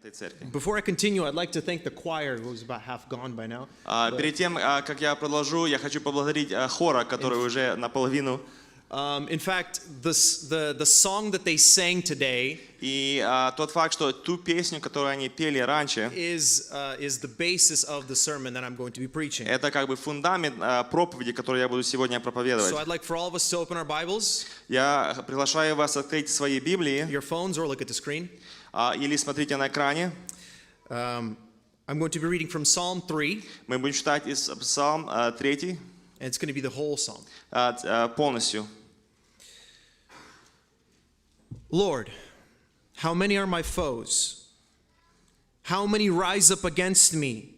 этой церкви. Before I continue, I'd like to thank the choir, who's about half gone by now. Перед тем, как я продолжу, я хочу поблагодарить хора, который уже наполовину. In fact, the song that they sang today И тот факт, что ту песню, которую они пели раньше, is the basis of the sermon that I'm going to be preaching. это как бы фундамент проповеди, которую я буду сегодня проповедовать. So I'd like for all of us to open our Bibles, Я приглашаю вас открыть свои Библии your phones, or look at the screen. Или смотрите на экране. I'm going to be reading from Psalm 3, Мы будем читать из Псалом 3 and it's going to be the whole psalm. полностью. Lord, how many are my foes? How many rise up against me?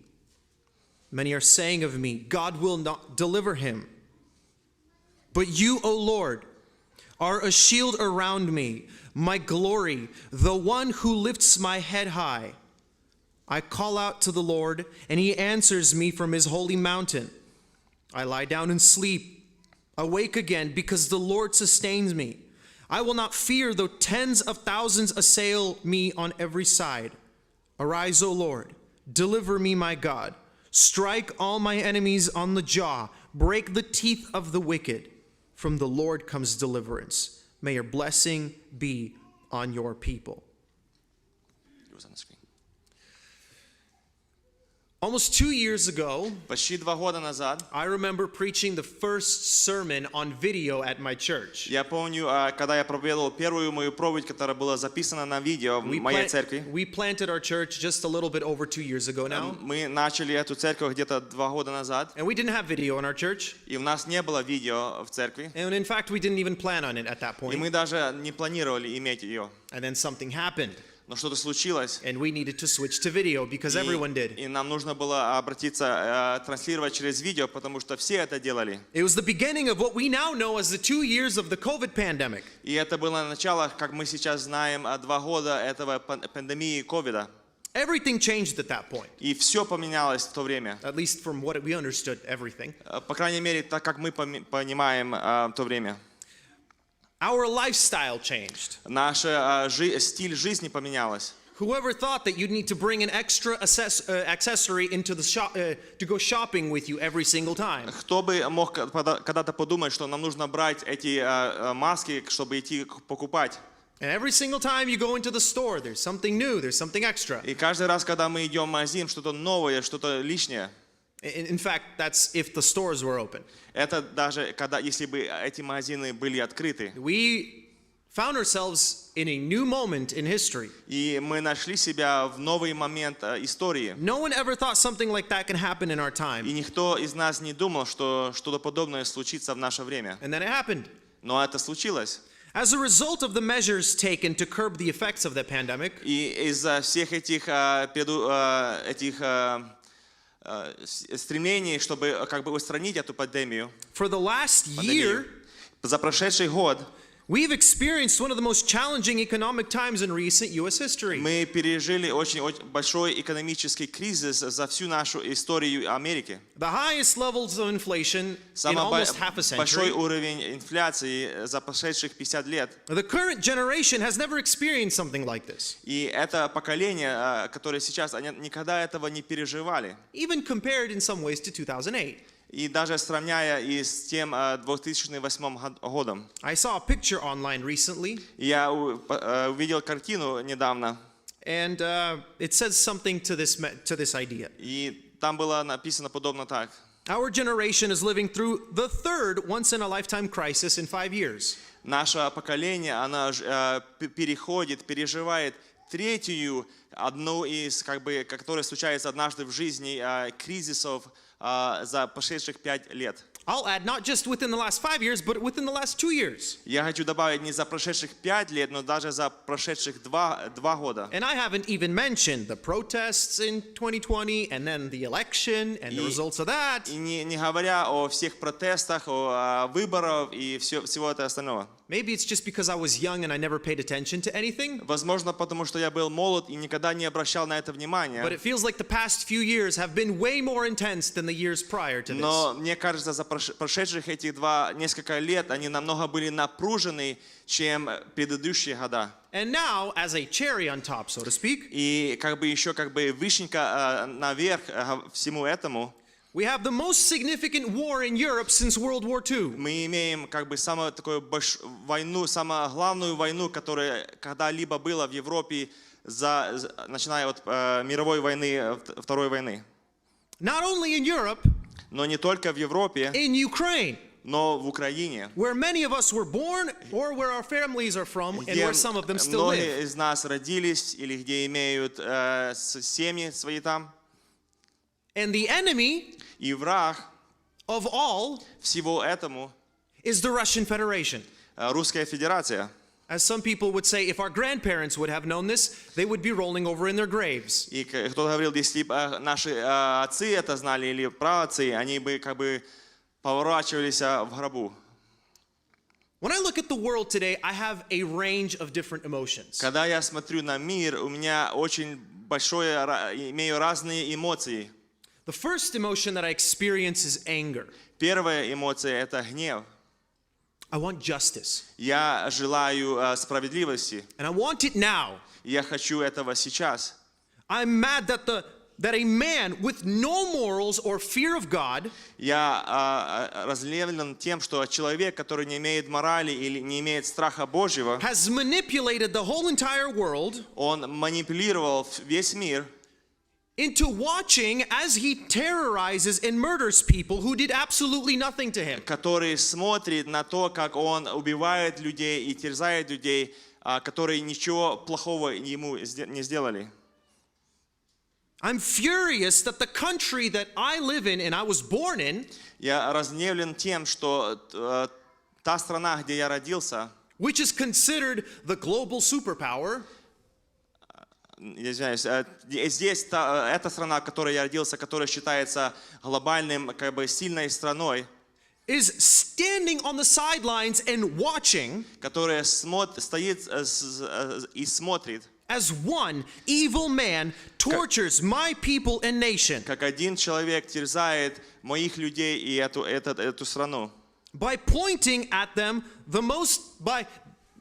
Many are saying of me, God will not deliver him. But you, O Lord, are a shield around me, my glory, the one who lifts my head high. I call out to the Lord, and he answers me from his holy mountain. I lie down and sleep, awake again, because the Lord sustains me. I will not fear though tens of thousands assail me on every side. Arise, O Lord, deliver me, my God. Strike all my enemies on the jaw. Break the teeth of the wicked. From the Lord comes deliverance. May your blessing be on your people. Almost 2 years ago, Почти 2 года назад I remember preaching the first sermon on video at my church. я помню, когда я проповедовал первую мою проповедь, которая была записана на видео в моей церкви. We planted our church just a little bit over 2 years ago now. Мы начали эту церковь где-то 2 года назад. And we didn't have video in our church. И у нас не было видео в церкви. And in fact, we didn't even plan on it at that И point. мы даже не планировали иметь ее. And then something happened. Но что-то случилось. And we needed to switch to video because everyone did. И нам нужно было обратиться, транслировать через видео, потому что все это делали. It was the beginning of what we now know as the 2 years of the COVID pandemic. И это было начало, как мы сейчас знаем, 2 года этого пандемии ковида. Everything changed at that point. И все поменялось в то время. At least from what we understood, everything. По крайней мере, так как мы понимаем в то время. Our lifestyle changed. Наш стиль жизни поменялся. Whoever thought that you'd need to bring an extra accessory into the shop to go shopping with you every single time? Кто бы мог когда-то подумать, что нам нужно брать эти маски, чтобы идти покупать? And every single time you go into the store, there's something new, there's something extra. И каждый раз, когда мы идем в магазин, что-то новое, что-то лишнее. In fact, that's if the stores were open. Это даже когда, если бы эти магазины были открыты. We found ourselves in a new moment in history. И мы нашли себя в новый момент истории. No one ever thought something like that can happen in our И time. никто из нас не думал, что что-то подобное случится в наше время. And then it happened. Но это случилось. As a result of the measures taken to curb the effects of the pandemic, И из-за всех этих стремлений, чтобы как бы устранить эту пандемию, for the last year, за прошедший год we've experienced one of the most challenging economic times in recent U.S. history. мы пережили очень большой экономический кризис за всю нашу историю Америки. The highest levels of inflation in Самый almost half a большой century. уровень инфляции за прошедших 50 лет. The current generation has never experienced something like this. И это поколение, которое сейчас, они никогда этого не переживали. Even compared in some ways to 2008. И даже сравняя и с тем 2008 годом. I saw a picture online recently. Я увидел картину недавно. And it says something to this idea. И там было написано подобно так. Our generation is living through the third once-in-a-lifetime crisis in 5 years. Наше поколение, оно переживает третью, одну из, которая случается однажды в жизни, кризисов за прошедших 5 лет. I'll add not just within the last 5 years, but within the last 2 years. Я хочу добавить не за прошедших 5 лет, но даже за прошедших 2 года. And I haven't even mentioned the protests in 2020 and then the election and the results of that. И не говоря о всех протестах, о выборах и всего этого остального. Maybe it's just because I was young and I never paid attention to anything. Возможно, потому что я был молод и никогда не обращал на это внимания. But it feels like the past few years have been way more intense than the years prior to this. Но мне кажется, за прошедших этих несколько лет, они намного были напружены, чем предыдущие года. And now, as a cherry on top, so to speak, И еще вишенька наверх всему этому, we have the most significant war in Europe since World War II. мы имеем самую такую войну, самую главную войну, которая когда-либо была в Европе, начиная от мировой войны, Второй войны. Not only in Europe, Но не только в Европе, in Ukraine, но в Украине, where many of us were born or where our families are from and где where some of them still live. многие из нас родились или где имеют семьи свои там. And the enemy И враг of all всего этому is the Russian Federation. Русская Федерация. As some people would say, if our grandparents would have known this, they would be rolling over in their graves. И кто-то говорил, если бы наши отцы это знали или праотцы, они бы поворачивались в гробу. When I look at the world today, I have a range of different emotions. Когда я смотрю на мир, у меня очень имею разные эмоции. The first emotion that I experience is anger. Первая эмоция это гнев. I want justice. Я желаю справедливости. And I want it now. Я хочу этого сейчас. I'm mad that a man with no morals or fear of God Я разгневлен тем, что человек, который не имеет морали или не имеет страха Божьего, has manipulated the whole entire world он манипулировал весь мир, into watching as he terrorizes and murders people who did absolutely nothing to him. который смотрит на то, как он убивает людей и терзает людей, которые ничего плохого ему не сделали. I'm furious that the country that I live in and I was born in, Я разгневлен тем, что та страна, где я родился, which is considered the global superpower, я извиняюсь, здесь эта страна, в которой я родился, которая считается глобальным, сильной страной, is standing on the sidelines and watching которая стоит и смотрит, as one evil man tortures my people and nation как один человек терзает моих людей и эту страну. by pointing at them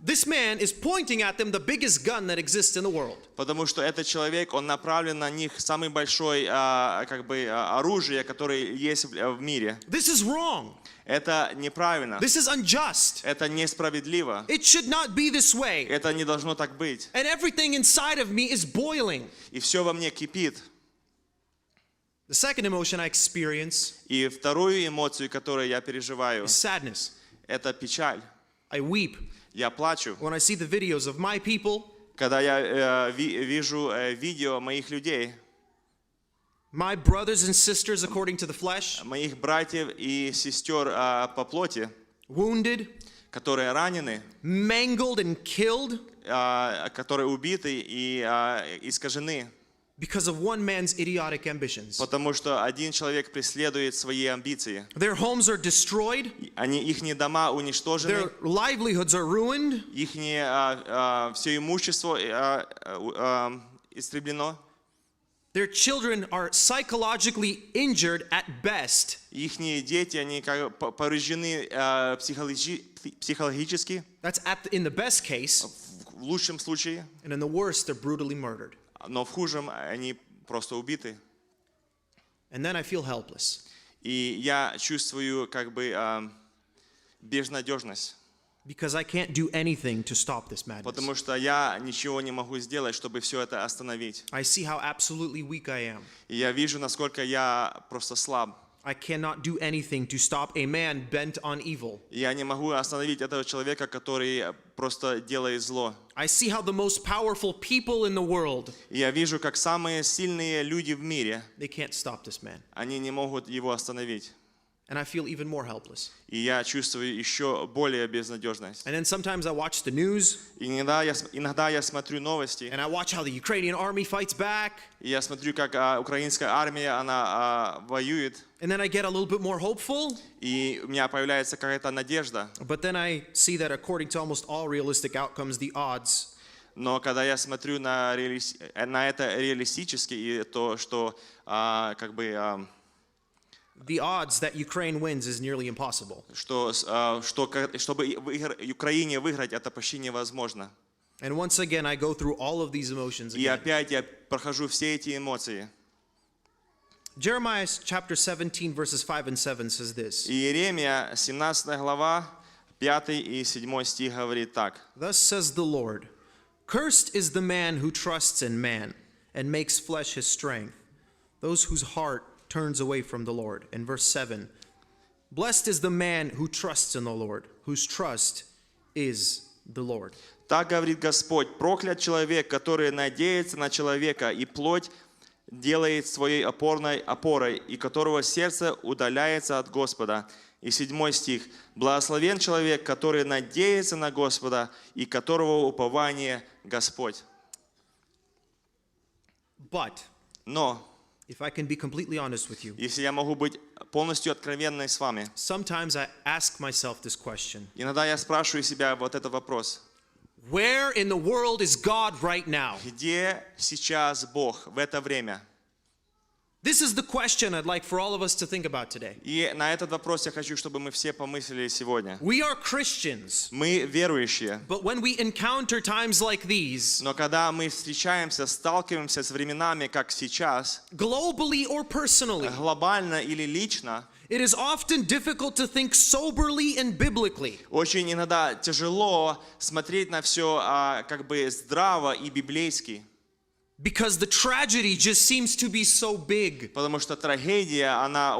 this man is pointing at them the biggest gun that exists in the world. Потому что этот человек, он направлен на них самый большой оружие, которое есть в мире. This is wrong. Это неправильно. This is unjust. Это несправедливо. It should not be this way. Это не должно так быть. And everything inside of me is boiling. И все во мне кипит. The second emotion I experience И вторую эмоцию, которую я переживаю, is sadness. это печаль. I weep Я плачу, when I see the videos of my people, когда я вижу видео моих людей, my brothers and sisters according to the flesh, моих братьев и сестер по плоти, wounded, которые ранены, mangled and killed которые убиты и искажены, because of one man's idiotic ambitions. потому что один человек преследует свои амбиции. Their homes are destroyed, Их дома уничтожены, their livelihoods are ruined, их все имущество истреблено, their children are psychologically injured at best, их дети, они повреждены психологически, that's in the best case, в лучшем случае, and in the worst, they're brutally murdered. но в худшем они просто убиты. And then I feel helpless И я чувствую безнадежность, because I can't do anything to stop this madness. потому что я ничего не могу сделать, чтобы все это остановить. I see how absolutely weak I am. И я вижу, насколько я просто слаб. I cannot do anything to stop a man bent on evil. Я не могу остановить этого человека, который просто делает зло. I see how the most powerful people in the world, И я вижу, как самые сильные люди в мире, they can't stop this man. они не могут его остановить. And I feel even more helpless. И я чувствую еще более безнадежность. And then sometimes I watch the news И иногда я смотрю новости, and I watch how the Ukrainian army fights back. и я смотрю, как украинская армия, она воюет, And then I get a little bit more hopeful. и у меня появляется какая-то надежда. But then I see that according to almost all realistic outcomes, the odds Но когда я смотрю на это реалистически, и то, что the odds that Ukraine wins is nearly impossible. Чтобы Украине выиграть, это почти невозможно. And once again, I go through all of these emotions И again. опять я прохожу все эти эмоции. Jeremiah chapter 17, verses 5 and 7 says this. Иеремия, 17 глава, 5 и 7 стих говорит так. Thus says the Lord, cursed is the man who trusts in man and makes flesh his strength, those whose heart turns away from the Lord. And verse 7, blessed is the man who trusts in the Lord, whose trust is the Lord. Так говорит Господь, проклят человек, который надеется на человека, и плоть делает своей опорой, и которого сердце удаляется от Господа. И 7 стих. Благословен человек, который надеется на Господа, и которого упование Господь. But, Но, if I can be completely honest with you, если я могу быть полностью откровенной с вами, sometimes I ask myself this question. иногда я спрашиваю себя вот этот вопрос. Where in the world is God right now? Где сейчас Бог в это время? This is the question I'd like for all of us to think about today. И на этот вопрос я хочу, чтобы мы все помыслили сегодня. We are Christians, Мы верующие, but when we encounter times like these, но когда мы встречаемся, сталкиваемся с временами, как сейчас, globally or personally, глобально или лично, it is often difficult to think soberly and biblically. очень иногда тяжело смотреть на все как бы здраво и библейски. Because the tragedy just seems to be so big. Потому что трагедия, она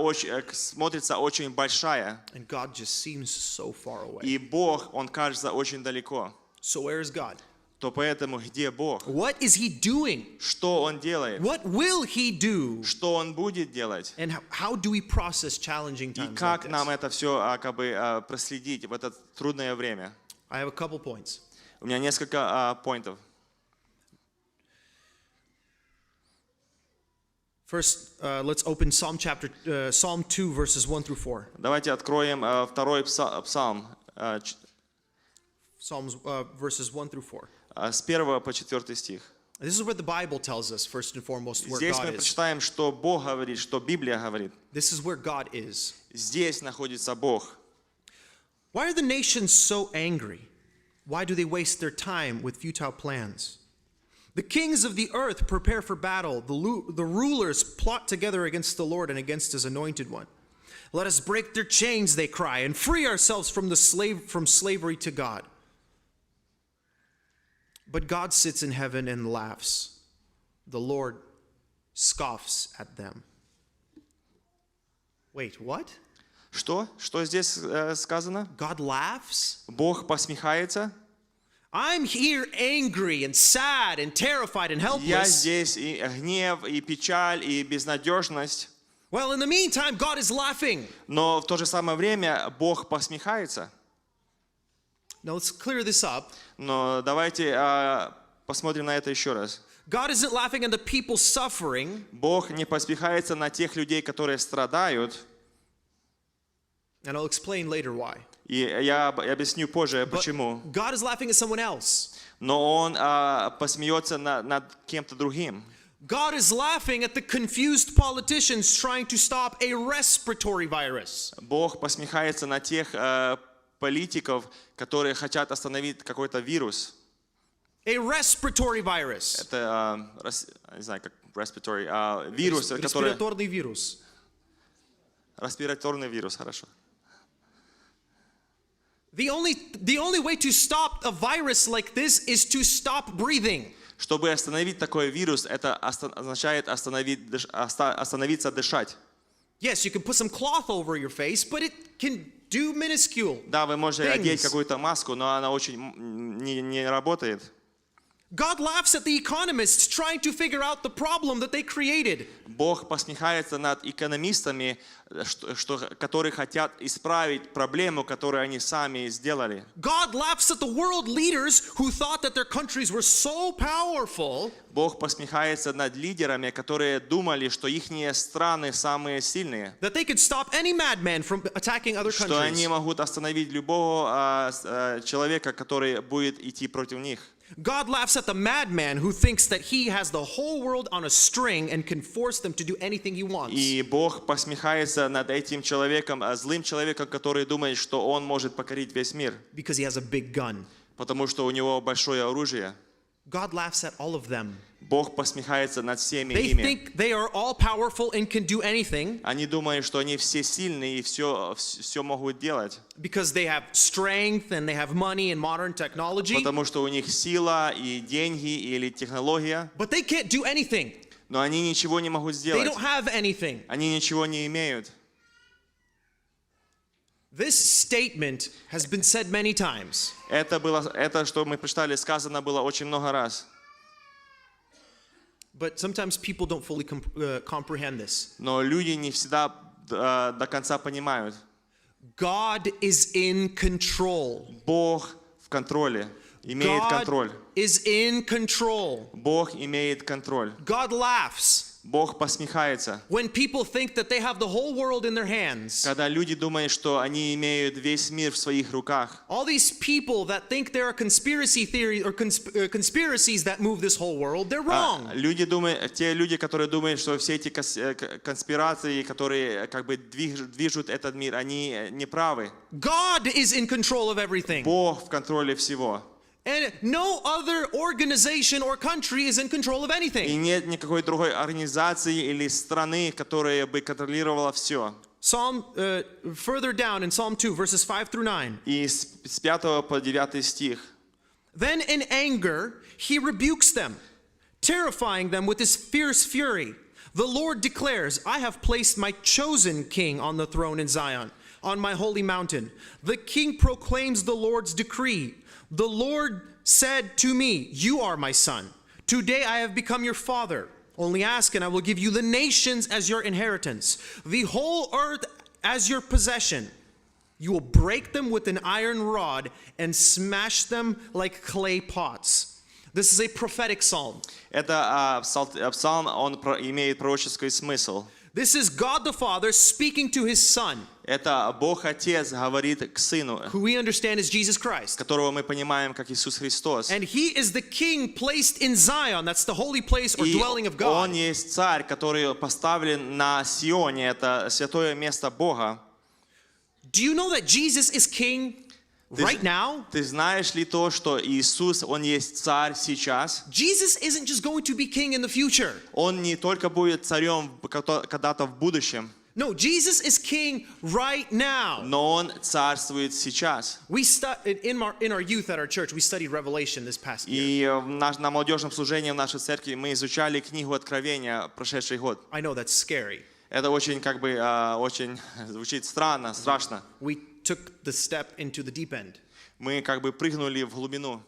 смотрится очень большая. And God just seems so far away. И Бог, Он кажется очень далеко. So where is God? То поэтому где Бог? What is He doing? Что Он делает? What will He do? Что Он будет делать? And how do we process challenging И times like как нам this? это все как бы проследить в это трудное время? I have a couple points. У меня несколько поинтов. First, let's open Psalm 2, verses 1 through 4. Давайте откроем второй псалм, Psalms verses 1 through 4. с 1 по 4 стих. This is where the Bible tells us, first and foremost, where Здесь God мы is. прочитаем, что Бог говорит, что Библия говорит. This is where God is. Здесь находится Бог. Why are the nations so angry? Why do they waste their time with futile plans? The kings of the earth prepare for battle. The rulers plot together against the Lord and against His anointed one. Let us break their chains, they cry, and free ourselves from slavery to God. But God sits in heaven and laughs. The Lord scoffs at them. Wait, what? Что? Что здесь сказано? God laughs? Бог посмехается? I'm here angry and sad and terrified and Я helpless. здесь и гнев, и печаль, и безнадежность. Well, in the meantime, God is laughing. Но в то же самое время Бог посмехается. Now let's clear this up. Но давайте посмотрим на это еще раз. God isn't laughing at the people suffering. Бог не посмехается на тех людей, которые страдают. And I'll explain later why. И я объясню позже, But почему. God is laughing at someone else. Но Он посмеется над кем-то другим. God is laughing at the confused politicians trying to stop a respiratory virus. Бог посмехается на тех политиков, которые хотят остановить какой-то вирус. A respiratory virus. Это, не знаю, как respiratory, вирус, который... Респираторный вирус. Респираторный вирус, хорошо. The only way to stop a virus like this is to stop breathing. Чтобы остановить такой вирус, это означает остановиться дышать. Yes, you can put some cloth over your face, but it can do minuscule Да, вы можете одеть things. какую-то маску, но она очень не работает. God laughs at the economists trying to figure out the problem that they created. Бог посмехается над экономистами, которые хотят исправить проблему, которую они сами сделали. God laughs at the world leaders who thought that their countries were so powerful Бог посмехается над лидерами, которые думали, что их страны самые сильные, that they could stop any madman from attacking other что они countries. могут остановить любого человека, который будет идти против них. God laughs at the madman who thinks that he has the whole world on a string and can force them to do anything he wants. И Бог посмехается над этим человеком, злым человеком, который думает, что он может покорить весь мир, Because he has a big gun. потому что у него большое оружие. God laughs at all of them. Бог посмехается над всеми They ими. think they are all powerful and can do anything Они думают, что они все сильные и все могут делать, because they have strength and they have money and modern technology. потому что у них сила и деньги или технология, But they can't do anything. но они ничего не могут They сделать. don't have anything. Они ничего не имеют. This statement has been said many times. Это, что мы прочитали, сказано было очень много раз. But sometimes people don't fully comprehend this. Но люди не всегда до конца понимают. God is in control. Бог в контроле, имеет God контроль. is in control. Бог имеет контроль. God laughs Бог посмехается. when people think that they have the whole world in their hands. Когда люди думают, что они имеют весь мир в своих руках. All these people that think there are conspiracy theories or conspiracies that move this whole world, they're wrong. Те люди, которые думают, что все эти конспирации, которые как бы движут этот мир, они неправы. God is in control of everything. Бог в контроле всего. And no other organization or country is in control of И anything. нет никакой другой организации или страны, которая бы контролировала все. Further down in Psalm 2, verses 5 through 9. И с 5 по 9 стих. Then in anger, he rebukes them, terrifying them with his fierce fury. The Lord declares, I have placed my chosen king on the throne in Zion, on my holy mountain. The king proclaims the Lord's decree. The Lord said to me, you are my son. Today I have become your father. Only ask and I will give you the nations as your inheritance, the whole earth as your possession. You will break them with an iron rod and smash them like clay pots. This is a prophetic psalm. Это псалм, он имеет пророческий смысл. This is God the Father speaking to his Son, Это Бог Отец говорит к Сыну, who we understand is Jesus Christ. которого мы понимаем как Иисус Христос. And he is the king placed in Zion. That's the holy place or И dwelling of Он God. есть Царь, который поставлен на Сионе, это святое место Бога. Do you know that Jesus is king right now? Ты знаешь ли то, что Иисус, Он есть Царь сейчас? Jesus isn't just going to be king in the future. Он не только будет царем когда-то в будущем, No, Jesus is king right now. но Он царствует сейчас. We in our youth at our church, we studied Revelation this past year. И на молодежном служении в нашей церкви мы изучали книгу Откровения прошедший год. I know that's scary. Это очень, очень звучит странно, страшно. We took the step into the deep end. Мы прыгнули в глубину.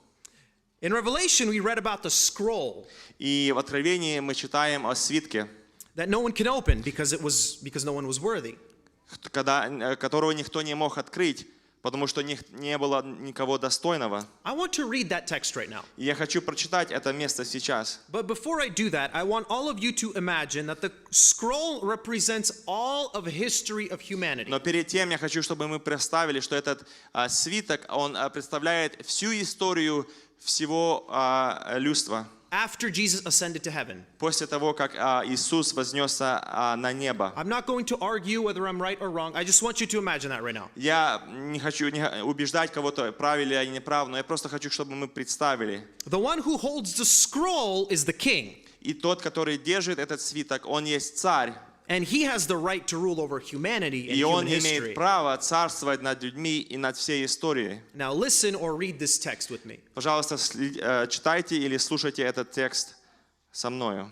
In Revelation, we read about the scroll И в Откровении мы читаем о свитке, that no one can open because no one was worthy. которого никто не мог открыть, потому что не было никого достойного. I want to read that text right now. И я хочу прочитать это место сейчас. But before I do that, I want all of you to imagine that the scroll represents all of history of humanity. Но перед тем я хочу, чтобы мы представили, что этот свиток, он представляет всю историю всего людства. After Jesus ascended to heaven. После того, как Иисус вознесся на небо. I'm not going to argue whether I'm right or wrong. I just want you to imagine that right now. Я не хочу убеждать кого-то, прав или я не прав, но я просто хочу, чтобы мы представили. The one who holds the scroll is the king. И тот, который держит этот свиток, он есть царь. And he has the right to rule over humanity and И он human имеет history. право царствовать над людьми и над всей историей. Now listen or read this text with me. Пожалуйста, читайте или слушайте этот текст со мною.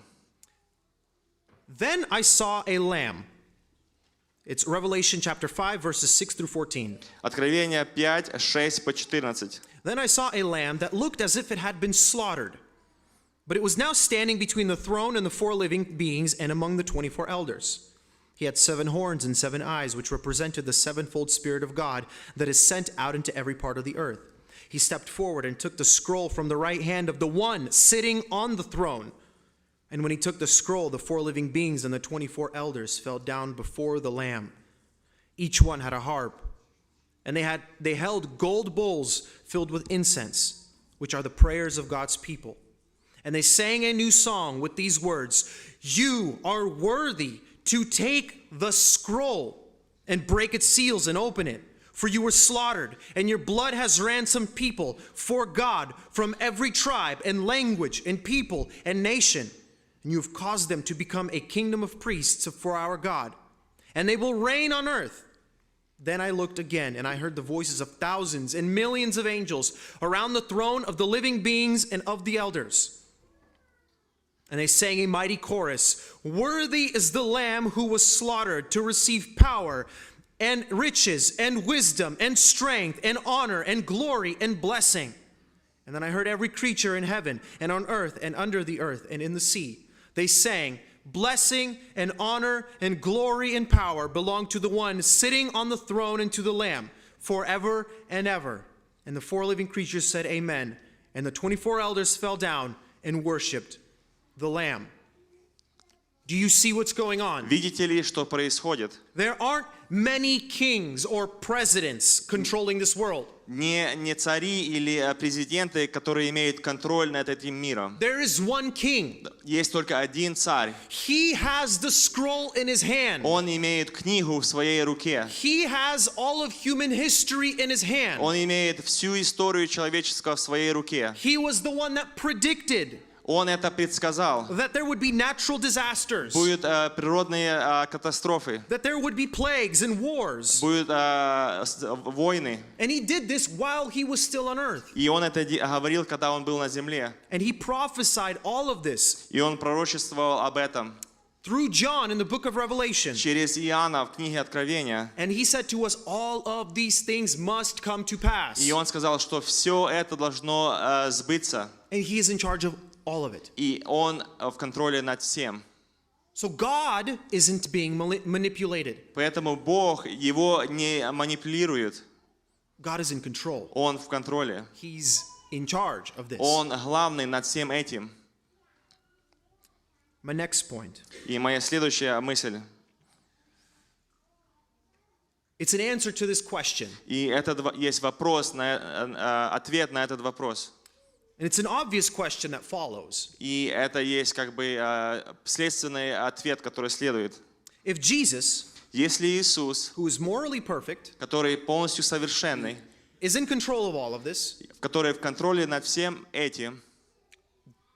Then I saw a lamb. It's Revelation chapter 5 verses 6 through 14. Откровение 5, 6 по 14. Then I saw a lamb that looked as if it had been slaughtered. But it was now standing between the throne and the four living beings and among the 24 elders. He had 7 horns and 7 eyes, which represented the sevenfold Spirit of God that is sent out into every part of the earth. He stepped forward and took the scroll from the right hand of the one sitting on the throne. And when he took the scroll, the 4 living beings and the 24 elders fell down before the Lamb. Each one had a harp, and they held gold bowls filled with incense, which are the prayers of God's people. And they sang a new song with these words, "You are worthy to take the scroll and break its seals and open it. For you were slaughtered, and your blood has ransomed people for God from every tribe and language and people and nation. And you have caused them to become a kingdom of priests for our God. And they will reign on earth." Then I looked again, and I heard the voices of thousands and millions of angels around the throne of the living beings and of the elders. And they sang a mighty chorus, "Worthy is the Lamb who was slaughtered to receive power and riches and wisdom and strength and honor and glory and blessing." And then I heard every creature in heaven and on earth and under the earth and in the sea. They sang, "Blessing and honor and glory and power belong to the one sitting on the throne and to the Lamb forever and ever." And the four living creatures said, "Amen." And the 24 elders fell down and worshipped the Lamb. Do you see what's going on? Видите ли, что происходит? There aren't many kings or presidents controlling this world. Не цари или президенты, которые имеют контроль над этим миром. There is one king. Есть только один царь. He has the scroll in his hand. Он имеет книгу в своей руке. He has all of human history in his hand. Он имеет всю историю человечества в своей руке. He was the one that predicted Он это предсказал. that there would be natural disasters, Будут природные катастрофы. that there would be plagues and wars. Будут войны. And he did this while he was still on earth. И он это говорил, когда он был на земле. And he prophesied all of this И он пророчествовал об этом through John in the book of Revelation. через Иоанна в книге Откровения. And he said to us, all of these things must come to pass. И он сказал, что все это должно сбыться. And he is in charge of all of it. И он в контроле над всем. So God isn't being manipulated. Поэтому Бог его не манипулирует. God is in control. Он в контроле. He's in charge of this. Он главный над всем этим. My next point. И моя следующая мысль. It's an answer to this question. И это есть вопрос, ответ на этот вопрос. And it's an obvious question that follows. И это есть как бы следственный ответ, который следует. If Jesus, Если Иисус, who is morally perfect, который полностью совершенный, is in control of all of this, который в контроле над всем этим,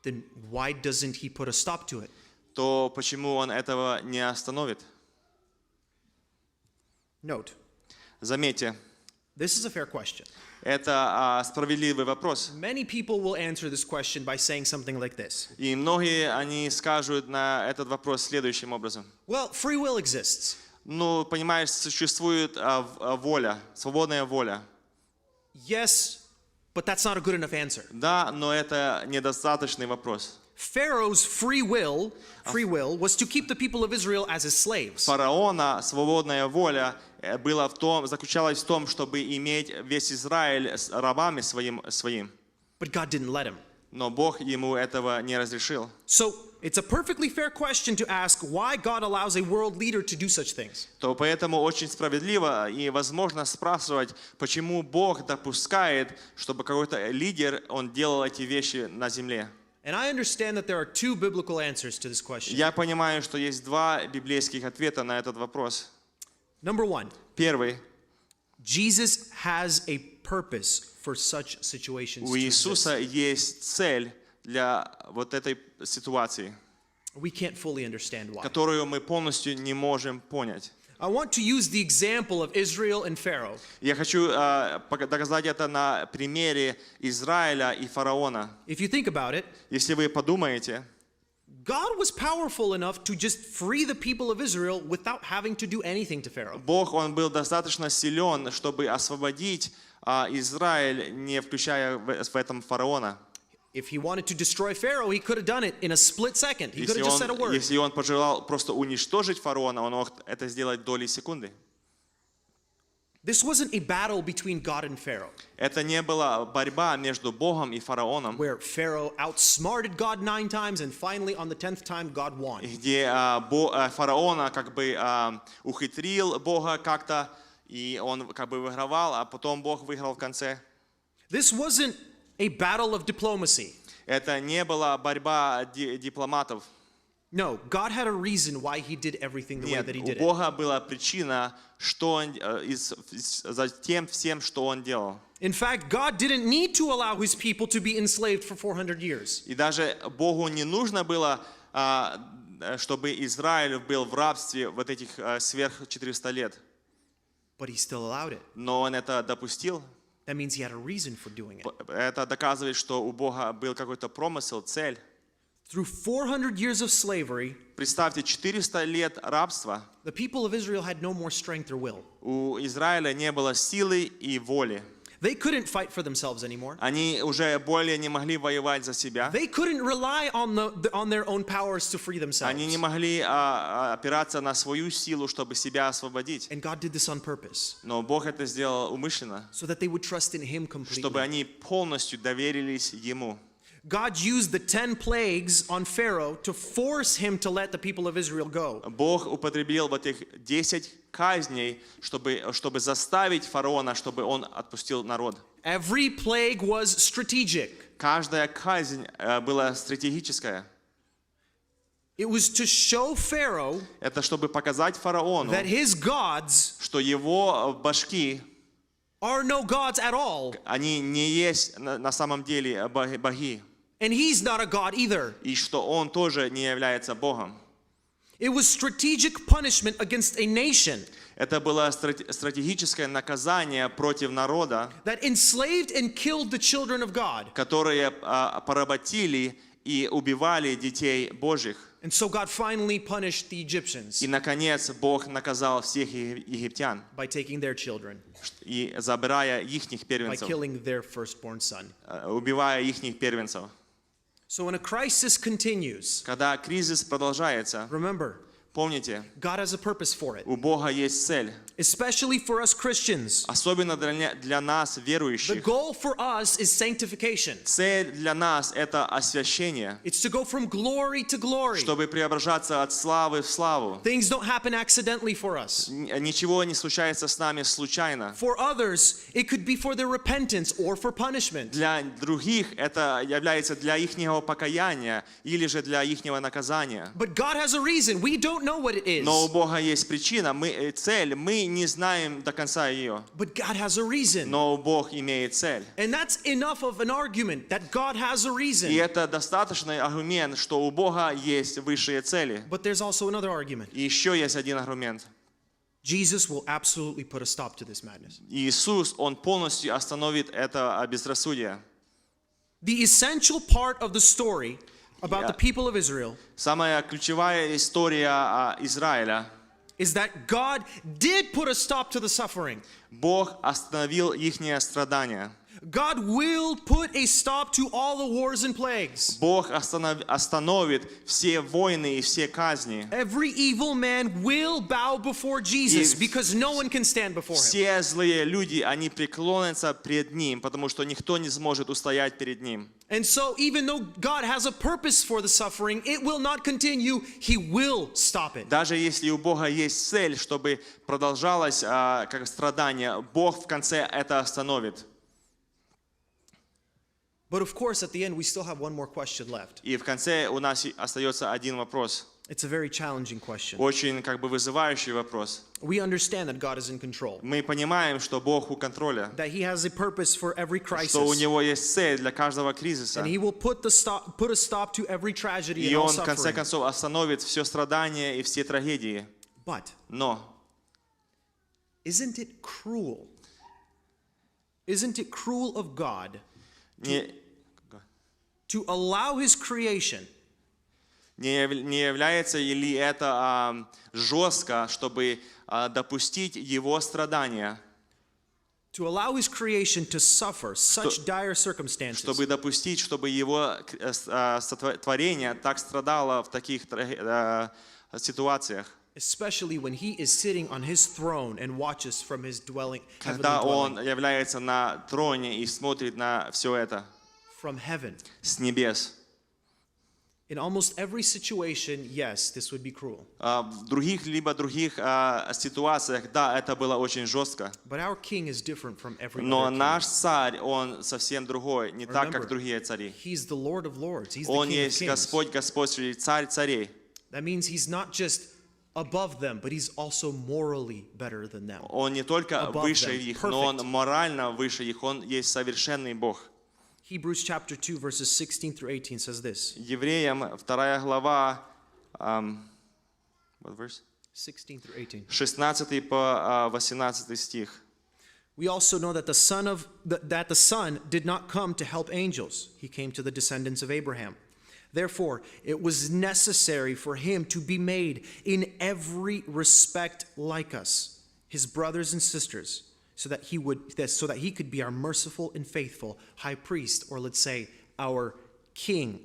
then why doesn't he put a stop to it? то почему он этого не остановит? Note, Заметьте, this is a fair question. это справедливый вопрос. Many people will answer this question by saying something like this. И многие, они скажут на этот вопрос следующим образом. Well, free will exists. Ну, понимаешь, существует воля, свободная воля. Yes, but that's not a good enough answer. Да, но это недостаточный вопрос. Pharaoh's free will was to keep the people of Israel as his slaves. Фараона свободная воля заключалась в том, чтобы иметь весь Израиль с рабами своим. But God didn't let him. Но Бог ему этого не разрешил. So it's a perfectly fair question to ask why God allows a world leader to do such things. То поэтому очень справедливо и возможно спрашивать, почему Бог допускает, чтобы какой-то лидер, он делал эти вещи на земле. And I understand that there are two biblical answers to this question. Я понимаю, что есть два библейских ответа на этот вопрос. Number one, Первый. Jesus has a purpose for such situations У to Иисуса exist. есть цель для вот этой ситуации, We can't fully understand why. которую мы полностью не можем понять. I want to use the example of Israel and Pharaoh. Я хочу доказать это на примере Израиля и фараона. If you think about it, Если вы подумаете, God was powerful enough to just free the people of Israel without having to do anything to Pharaoh. Бог, он был достаточно силен, чтобы освободить Израиль, не включая в этом фараона. If he wanted to destroy Pharaoh, he could have done it in a split second. He could have just said a word. Если он пожелал просто уничтожить фараона, он мог это сделать доли секунды. This wasn't a battle between God and Pharaoh, Это не была борьба между Богом и фараоном, where Pharaoh outsmarted God 9 times and finally on the 10th time God won. где фараона как бы ухитрил Бога как-то, и он как бы выигрывал, а потом Бог выиграл в конце. This wasn't a battle of diplomacy. Это не была борьба дипломатов. No, God had a reason why he did everything the way Нет, that he у did it. Бога была причина, что он, за тем всем, что Он делал. In fact, God didn't need to allow his people to be enslaved for 400 years. И даже Богу не нужно было, чтобы Израиль был в рабстве вот этих сверх 400 лет. But he still allowed it. Но Он это допустил. That means he had a reason for doing it. Это доказывает, что у Бога был какой-то промысел, цель. Through 400 years of slavery, Представьте, 400 лет рабства. the people of Israel had no more strength or will. У Израиля не было силы и воли. They couldn't fight for themselves anymore. Они уже более не могли воевать за себя. They couldn't rely on their own powers to free themselves. Они не могли опираться на свою силу, чтобы себя освободить. And God did this on purpose, Но Бог это сделал умышленно, so that they would trust in him чтобы completely. они полностью доверились Ему. God used the 10 plagues on Pharaoh to force him to let the people of Israel go. Бог употребил вот этих 10 казней, чтобы заставить фараона, чтобы он отпустил народ. Every plague was strategic. Каждая казнь была стратегическая. It was to show Pharaoh Это чтобы показать фараону, that his gods что его башки, are no gods at all, они не есть на самом деле боги, and he's not a god either. и что он тоже не является Богом. It was strategic punishment against a nation Это было стратегическое наказание против народа, that enslaved and killed the children of God. которые поработили и убивали детей Божьих. And so God finally punished the Egyptians И, наконец, Бог наказал всех египтян, by taking their children, и забирая ихних by первенцев, killing their firstborn son. убивая ихних первенцев. So when a crisis continues, Когда кризис продолжается, remember, помните, God has a purpose for it, у Бога есть цель, especially for us Christians. особенно для нас, The верующих. goal for us is sanctification. Цель для нас — это освящение, It's to go from glory to glory. чтобы преображаться от славы в славу. Things don't happen accidentally for us. Ничего не случается с нами случайно. For others, it could be for their repentance or for punishment. Для других это является для ихнего покаяния или же для ихнего наказания. But God has a reason. We don't know what it is. Но у Бога есть причина, цель, мы не знаем до конца ее. But God has a reason. Но Бог имеет цель. And that's enough of an argument that God has a И reason. это достаточный аргумент, что у Бога есть высшие цели. But there's also another argument. И еще есть один аргумент. Jesus will absolutely put a stop to this madness. Иисус, Он полностью остановит это безрассудие. The essential part of the story about the people of Israel Самая ключевая история Израиля. is that God did put a stop to the suffering. Бог остановил ихние страдания. God will put a stop to all the wars and plagues. Бог остановит все войны и все казни. Every evil man will bow before Jesus because no one can stand before him. Все злые люди, они преклонятся пред Ним, потому что никто не сможет устоять перед Ним. And so even though God has a purpose for the suffering, it will not continue. He will stop it. Даже если у Бога есть цель, чтобы продолжалось как страдание, Бог в конце это остановит. But of course, at the end, we still have one more question left. И в конце у нас остается один вопрос. It's a very challenging question. Очень вызывающий вопрос. We understand that God is in control, Мы понимаем, что Бог у контроля, that He has a purpose for every что у crisis, Него есть цель для каждого кризиса. and He will put a stop to every tragedy И and all Он в конце suffering. концов остановит все страдания и все трагедии. But Но isn't it cruel? Isn't it cruel of God не to allow His creation является ли это жестко, чтобы допустить Его страдания, to allow His creation to suffer such dire circumstances? чтобы допустить, чтобы Его творение так страдало в таких ситуациях, Especially when He is sitting on His throne and watches from His dwelling, когда heavenly Он dwelling, является на троне и смотрит на все это from heaven. с небес. In almost every situation, yes, this would be cruel. В других ситуациях, да, это было очень жестко. But our king is different from every Но other king. наш царь, он совсем другой, не так, как Remember, другие цари. He's the Lord of Lords. He's the Он King of есть Kings. Господь, Господь, царь царей. That means he's not just above them, but he's also morally better than them. Он не только Above выше them, их, но он perfect. морально выше их. Он есть совершенный Бог. Hebrews chapter 2, verses 16 through 18 says this. Евреям 2 глава, what verse? 16 through 18. 16 по 18 стих. We also know that the Son did not come to help angels. He came to the descendants of Abraham. Therefore, it was necessary for him to be made in every respect like us, his brothers and sisters, so that he could be our merciful and faithful high priest, or let's say our king,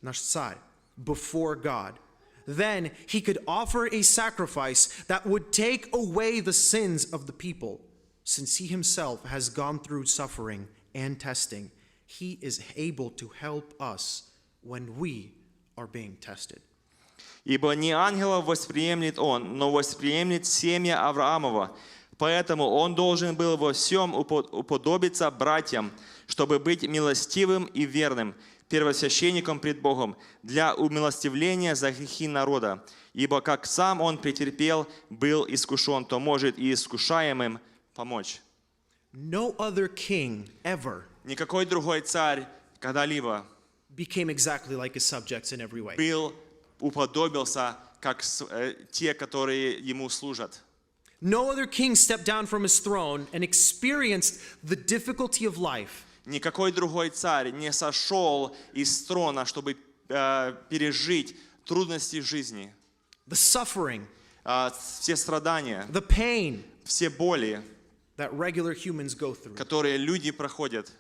наш царь, before God. Then he could offer a sacrifice that would take away the sins of the people. Since he himself has gone through suffering and testing, he is able to help us when we are being tested. Ибо не ангелов восприемлет он, но восприемлет семя Авраамова. Поэтому он должен был во всем уподобиться братьям, чтобы быть милостивым и верным, первосвященником пред Богом, для умилостивления за грехи народа. Ибо как сам он претерпел, был искушен, то может и искушаемым помочь. No other king ever Никакой другой царь когда-либо became exactly like his subjects in every way. уподобился, как те, которые ему служат. No other king stepped down from his throne and experienced the difficulty of life. Никакой другой царь не сошел из трона, чтобы пережить трудности жизни, The suffering, все страдания, the pain все боли, that regular humans go through. которые люди проходят.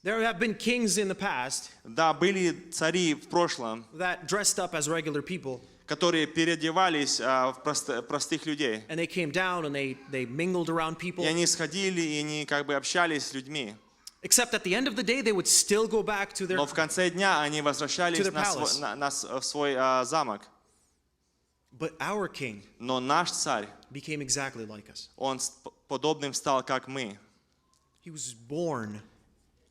There have been kings in the past Да, были цари в прошлом, that dressed up as regular people, которые переодевались в простых людей. and they came down and they mingled around people. И они сходили, и они как бы общались с людьми. Except at the end of the day, they would still go back to their. Но в конце дня они возвращались To the в свой замок. But our king Но наш царь, became exactly like us. он подобным стал, как мы. He was born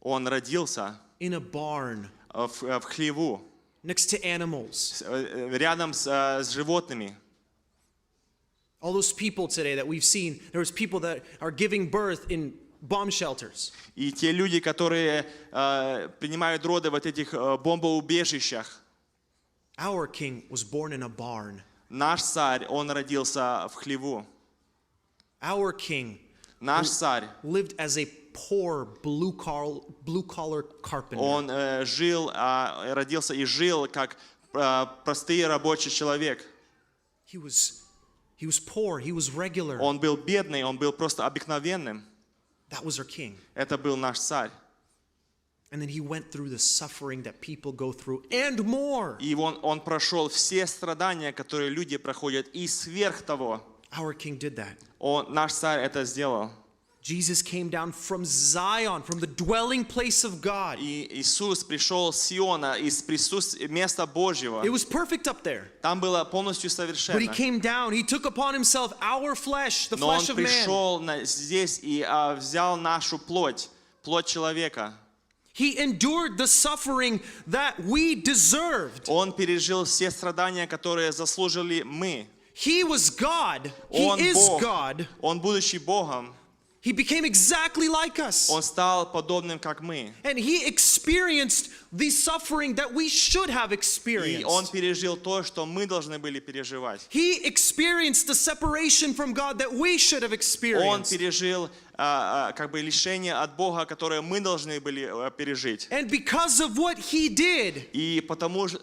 Он родился in a barn в хлеву, next to animals. рядом с животными. All those people today that we've seen, there's people that are giving birth in bomb shelters. И те люди, которые принимают роды в этих бомбоубежищах, Our king was born in a barn. наш царь, он родился в хлеву. Our king Наш царь, lived as a poor blue-collar carpenter. он родился и жил как простой рабочий человек. He was poor, he was regular. Он был бедный, он был просто обыкновенным. That was our king. Это был наш царь. And then he went through the suffering that people go through and more. И он прошел все страдания, которые люди проходят, и сверх того. Our king did that. Наш царь это сделал. Jesus came down from Zion, from the dwelling place of God. И Иисус пришел с Сиона, из места Божьего. It was perfect up there. Там было полностью But he совершенно. came down, he took upon himself our flesh, the Но он flesh of man. пришел здесь и взял нашу плоть, плоть человека. He endured the suffering that we deserved. Он пережил все страдания, которые заслужили мы. He was God. He Он is Бог. God. Он, будучи Богом, He became exactly like us. он стал подобным, как мы. And he experienced the suffering that we should have И он experienced. пережил то, что мы должны были переживать. He experienced the separation from God that we should have Он experienced. пережил как бы лишение от Бога, которое мы должны были пережить. And because of what he did, И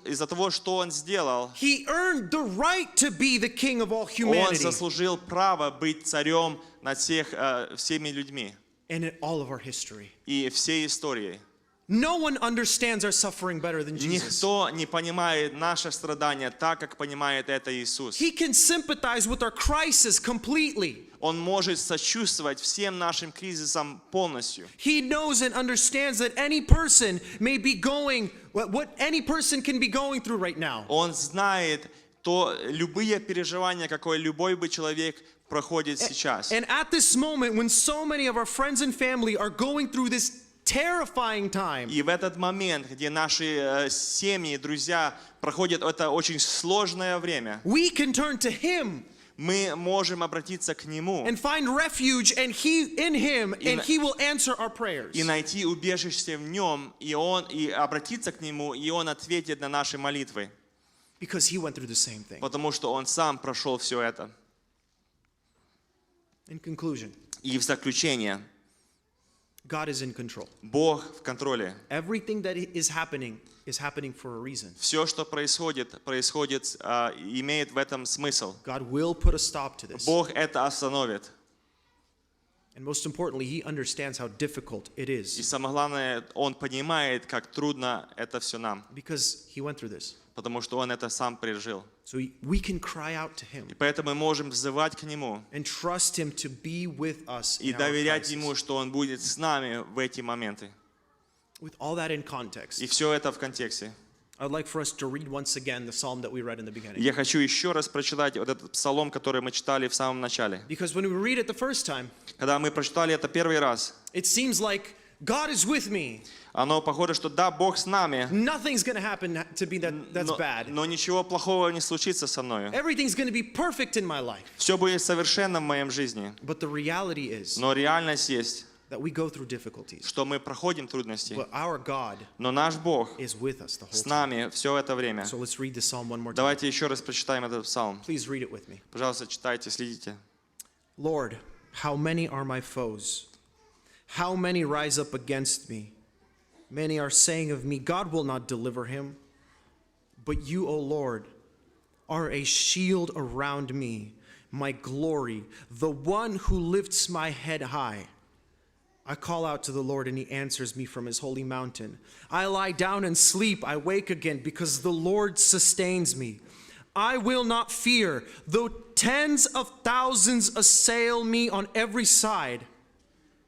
из-за того, что он сделал, he earned the right to be the king of all он humanity заслужил право быть царем над всеми людьми and in all of our history. и всей историей. No one understands our suffering better than Jesus. Никто не понимает наше страдание так, как понимает это Иисус. He can sympathize with our crisis completely. Он может сочувствовать всем нашим кризисам полностью. He knows and understands that any person may be going, what any person can be going through right now. Он знает любые переживания, какое любой бы человек проходит сейчас. And at this moment, when so many of our friends and family are going through this terrifying time, И в этот момент, где наши семьи, друзья проходят это очень сложное время, we can turn to Him мы можем обратиться к Нему and find refuge and in Him, and He will answer our prayers. и найти убежище в Нем, и обратиться к Нему, и Он ответит на наши молитвы. Because He went through the same thing. Потому что Он сам прошел все это. In conclusion, И в заключение, God is in control. Бог в контроле. Everything that is happening for a reason. Все, что происходит, имеет в этом смысл. God will put a stop to this. Бог это остановит. And most importantly, He understands how difficult it И is самое главное, Он понимает, как трудно это все нам. because He went through this. Потому что Он это сам пережил. So we can cry out to Him И поэтому мы можем взывать к Нему and trust Him to be with us и in our доверять crisis. Ему, что Он будет с нами в эти моменты. With all that in context, И все это в контексте. I'd like for us to read once again the psalm that we read in the beginning. Я хочу еще раз прочитать вот этот псалом, который мы читали в самом начале. Because when we read it the first time, Когда мы прочитали это первый раз, it seems like God is with me. оно похоже, что да, Бог с нами, Nothing's going to happen to be that's bad. но ничего плохого не случится со мной. Everything's going to be perfect in my life. Все будет совершенно в моей жизни. But the reality is Но реальность есть, that we go through difficulties. что мы проходим трудности. But our God Но наш Бог is with us the whole с time. нами все это время. So let's read the psalm one more time. Давайте еще раз прочитаем этот псалом. Please read it with me. Пожалуйста, читайте, следите. Lord, how many are my foes? How many rise up against me? Many are saying of me, God will not deliver him. But you, O Lord, are a shield around me, my glory, the one who lifts my head high. I call out to the Lord, and he answers me from his holy mountain. I lie down and sleep. I wake again because the Lord sustains me. I will not fear, though tens of thousands assail me on every side.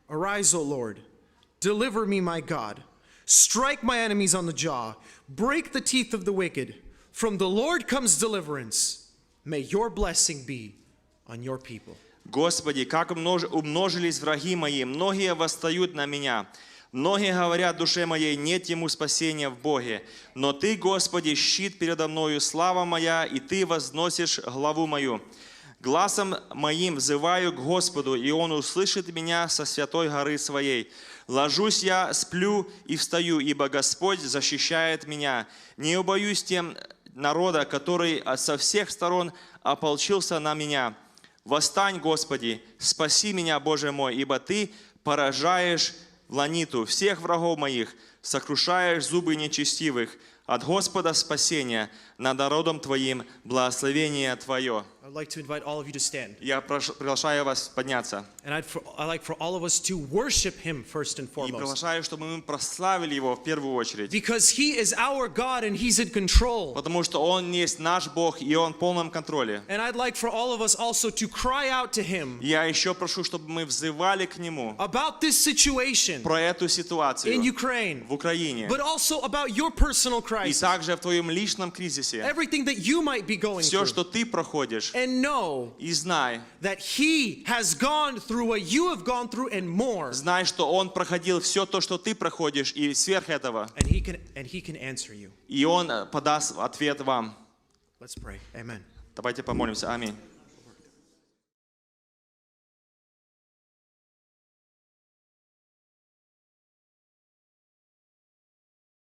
Arise, O Lord. Deliver me, my God. Strike my enemies on the jaw. Break the teeth of the wicked. From the Lord comes deliverance. May your blessing be on your people. Господи, как умножились враги мои, многие восстают на меня. Многие говорят душе моей, нет ему спасения в Боге. Но Ты, Господи, щит передо мною, слава моя, и Ты возносишь главу мою. Гласом моим взываю к Господу, и Он услышит меня со святой горы Своей. Ложусь я, сплю и встаю, ибо Господь защищает меня. Не убоюсь тем народа, который со всех сторон ополчился на меня. Восстань, Господи, спаси меня, Боже мой, ибо Ты поражаешь вланиту всех врагов моих, сокрушаешь зубы нечестивых. От Господа спасения, над народом Твоим благословение Твое. I'd like to invite all of you to stand. Я приглашаю вас подняться. And I'd like for all of us to worship him first and И foremost. приглашаю, чтобы мы прославили Его в первую очередь. Because he is our God and he's in control. Потому что Он есть наш Бог, и Он в полном контроле. And I'd like for all of us also to cry out to him Я еще прошу, чтобы мы взывали к Нему about this situation про эту ситуацию in Ukraine, в Украине. but also about your personal И crisis, также в твоем личном кризисе. everything that you might be going Все, through. что ты проходишь, And know и знай, that he has gone through what you have gone through and more. знай, что Он проходил все то, что ты проходишь, и сверх этого. And he can answer you. И Он подаст ответ вам. Let's pray. Amen. Давайте помолимся. Аминь.